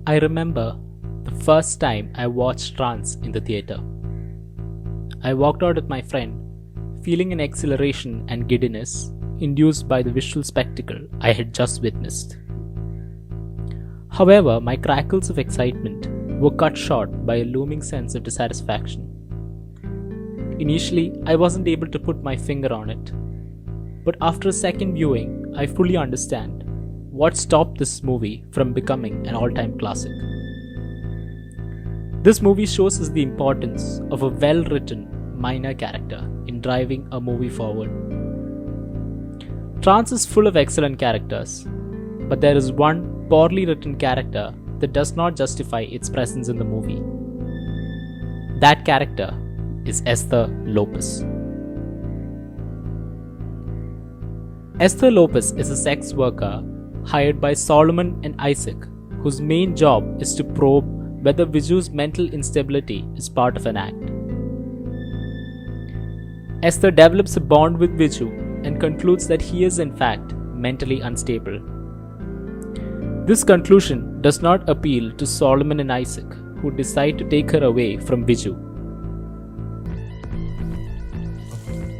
I remember the first time I watched Trance in the theatre. I walked out with my friend, feeling an exhilaration and giddiness induced by the visual spectacle I had just witnessed. However, my crackles of excitement were cut short by a looming sense of dissatisfaction. Initially, I wasn't able to put my finger on it, but after a second viewing, I fully understand what stopped this movie from becoming an all-time classic. This movie shows us the importance of a well-written minor character in driving a movie forward. Trance is full of excellent characters, but there is one poorly written character that does not justify its presence in the movie. That character is Esther Lopez. Esther Lopez is a sex worker hired by Solomon and Isaac, whose main job is to probe whether Viju's mental instability is part of an act. Esther develops a bond with Viju and concludes that he is in fact mentally unstable. This conclusion does not appeal to Solomon and Isaac, who decide to take her away from Viju.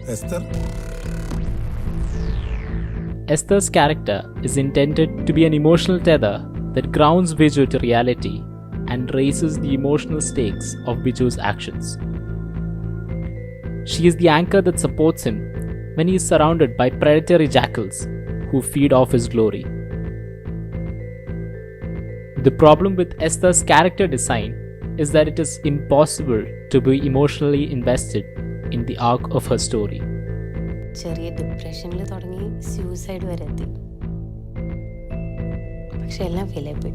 Esther? Esther's character is intended to be an emotional tether that grounds Viju to reality and raises the emotional stakes of Viju's actions. She is the anchor that supports him when he is surrounded by predatory jackals who feed off his glory. The problem with Esther's character design is that it is impossible to be emotionally invested in the arc of her story. ചെറിയ ഡിപ്രഷനിൽ തുടങ്ങി suicide വരെ എത്തി. പക്ഷെ എല്ലാം ഫെയിലായിപ്പോയി.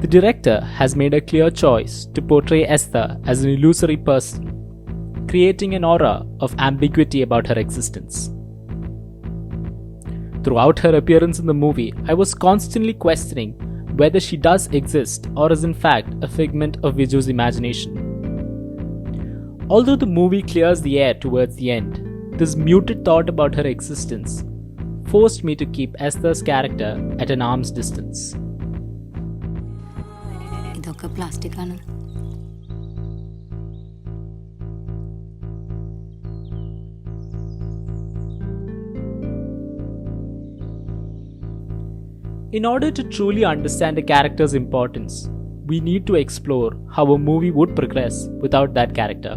The director has made a clear choice to portray Esther as an illusory person, creating an aura of ambiguity about her existence. Throughout her appearance in the movie, I was constantly questioning whether she does exist or is in fact a figment of Viju's imagination. Although the movie clears the air towards the end, this muted thought about her existence forced me to keep Esther's character at an arm's distance. ഇതൊക്കെ plastic ആണ്. In order to truly understand a character's importance, we need to explore how a movie would progress without that character.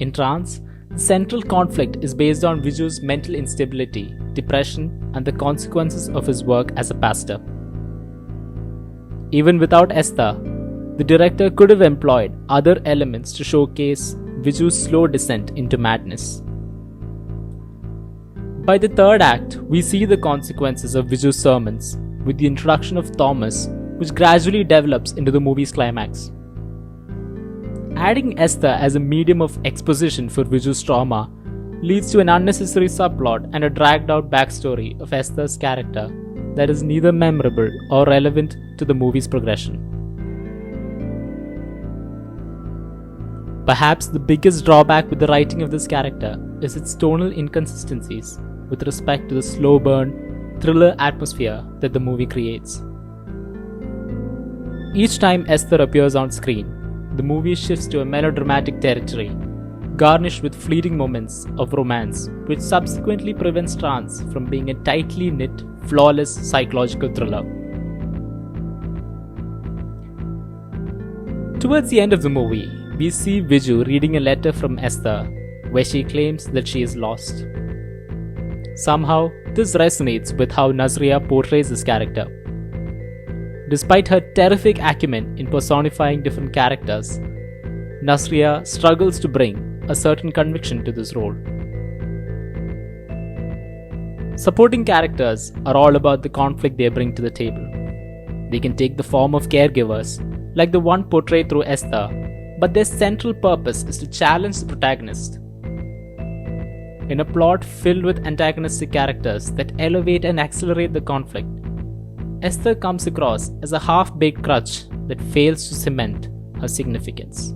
In Trance, the central conflict is based on Viju's mental instability, depression, and the consequences of his work as a pastor. Even without Esther, the director could have employed other elements to showcase Viju's slow descent into madness. By the third act, we see the consequences of Viju's sermons with the introduction of Thomas, which gradually develops into the movie's climax. Adding Esther as a medium of exposition for Viju's trauma leads to an unnecessary subplot and a dragged out backstory of Esther's character that is neither memorable or relevant to the movie's progression. Perhaps the biggest drawback with the writing of this character is its tonal inconsistencies with respect to the slow burn, thriller atmosphere that the movie creates. Each time Esther appears on screen, the movie shifts to a melodramatic territory, garnished with fleeting moments of romance, which subsequently prevents Trance from being a tightly knit, flawless psychological thriller. Towards the end of the movie, we see Viju reading a letter from Esther, where she claims that she is lost. Somehow, this resonates with how Nazria portrays this character. Despite her terrific acumen in personifying different characters, Nazria struggles to bring a certain conviction to this role. Supporting characters are all about the conflict they bring to the table. They can take the form of caregivers, like the one portrayed through Esther, but their central purpose is to challenge the protagonist. In a plot filled with antagonistic characters that elevate and accelerate the conflict, Esther comes across as a half-baked crutch that fails to cement her significance.